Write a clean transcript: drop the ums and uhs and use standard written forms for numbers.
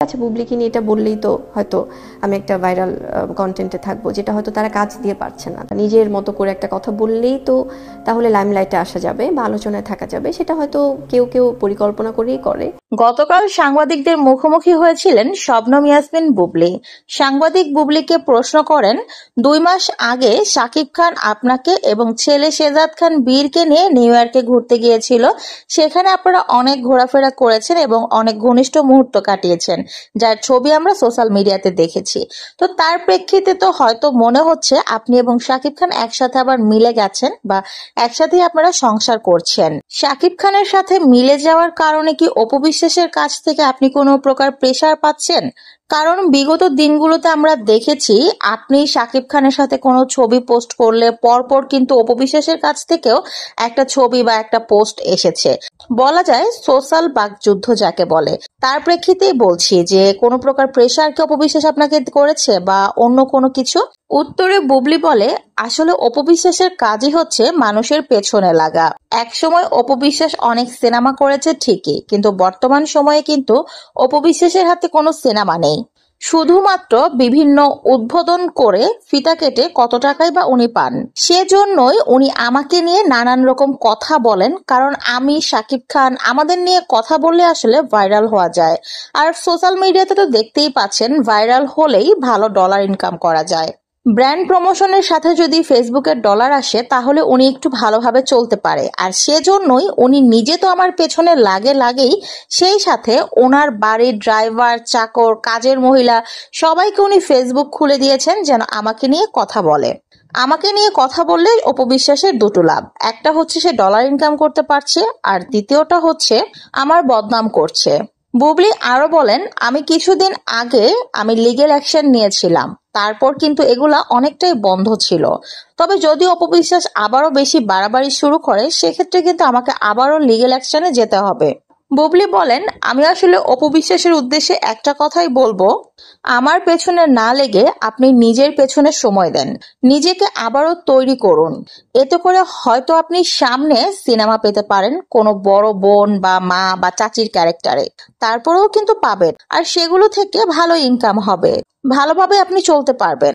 আচ্ছা, বুবলিকে নিয়ে এটা বললেই তো হয়তো আমি একটা ভাইরাল কন্টেন্টে থাকবো, যেটা হয়তো তারা কাজ দিয়ে পারছে না। নিজের মতো করে একটা কথা বললেই তো তাহলে লাইমলাইটে আসা যাবে বা আলোচনায় থাকা যাবে, সেটা হয়তো কেউ কেউ পরিকল্পনা করেই করে। গতকাল সাংবাদিকদের মুখোমুখি হয়েছিলেন শবনম ইয়াসমিন বুবলি। সাংবাদিক বুবলিকে প্রশ্ন করেন, 2 মাস আগে শাকিব খান আপনাকে এবং ছেলে শেহজাদ খান বীরকে নিয়ে নিউ ইয়র্কে ঘুরতে গিয়েছিল। সেখানে আপনারা অনেক ঘোরাফেরা করেছেন এবং অনেক ঘনিষ্ঠ মুহূর্ত কাটিয়েছেন, যার ছবি আমরা সোশ্যাল মিডিয়াতে দেখেছি। তো তার প্রেক্ষিতে তো হয়তো মনে হচ্ছে আপনি এবং শাকিব খান একসাথে আবার মিলে গেছেন বা একসাথেই আপনারা সংসার করছেন। শাকিব খানের সাথে মিলে যাওয়ার কারণে কি অপবিশ্বাসের কাছ থেকে আপনি কোনো প্রকার প্রেসার পাচ্ছেন? কারণ বিগত দিনগুলোতে আমরা দেখেছি আপনি শাকিব খানের সাথে কোনো ছবি পোস্ট করলে পরপর কিন্তু অপবিশ্বাসের কাছ থেকেও একটা ছবি বা একটা পোস্ট এসেছে। বলা যায় সোশ্যাল বাকযুদ্ধ যাকে বলে। তার প্রেক্ষিতেই বলছি যে কোনো প্রকার প্রেসার কি অপবিশ্বাস আপনাকে করেছে বা অন্য কোনো কিছু? উত্তরে বুবলি বলে, আসলে অপবিশ্বাসের কাজই হচ্ছে মানুষের পেছনে লাগা। একসময় অপবিশ্বাস অনেক সিনেমা করেছে ঠিকই, কিন্তু বর্তমান সময়ে কিন্তু অপবিশ্বাসের হাতে কোনো সিনেমা নেই। শুধুমাত্র বিভিন্ন উদ্বোধন করে ফিতা কেটে কত টাকাই বা উনি পান। সেজন্যই উনি আমাকে নিয়ে নানান রকম কথা বলেন, কারণ আমি শাকিব খান আমাদের নিয়ে কথা বললে আসলে ভাইরাল হওয়া যায়। আর সোশ্যাল মিডিয়াতে তো দেখতেই পাচ্ছেন ভাইরাল হলেই ভালো ডলার ইনকাম করা যায়। ব্র্যান্ড প্রমোশনের সাথে যদি ফেসবুকের ডলার আসে তাহলে উনি একটু ভালোভাবে চলতে পারে। আর সেজন্যই উনি নিজে তো আমার পেছনে লাগেই, সেই সাথে ওনার বাড়ির ড্রাইভার, চাকর, কাজের মহিলা সবাইকে উনি ফেসবুক খুলে দিয়েছেন যেন আমাকে নিয়ে কথা বলে। আমাকে নিয়ে কথা বললে অপবিশ্বাসের দুটো লাভ, একটা হচ্ছে সে ডলার ইনকাম করতে পারছে, আর দ্বিতীয়টা হচ্ছে আমার বদনাম করছে। বুবলি আরো বলেন, আমি কিছুদিন আগে লিগ্যাল অ্যাকশন নিয়েছিলাম, তারপর কিন্তু এগুলা অনেকটাই বন্ধ ছিল। তবে যদি অপবিশ্বাস আবারও বেশি বাড়াবাড়ি শুরু করে সেক্ষেত্রে কিন্তু আমাকে আবারও লিগ্যাল অ্যাকশনে যেতে হবে। বুবলি বলেন, আমি আসলে অপবিশ্বাসের উদ্দেশ্যে একটা কথাই বলবো, আমার পেছনে না লেগে আপনি নিজের পেছনে সময় দেন, নিজেকে আবারও তৈরি করুন। এতে করে হয়তো আপনি সামনে সিনেমা পেতে পারেন কোনো বড় বোন বা মা বা চাচির ক্যারেক্টারে, তারপরেও কিন্তু পাবেন, আর সেগুলো থেকে ভালো ইনকাম হবে, ভালোভাবে আপনি চলতে পারবেন।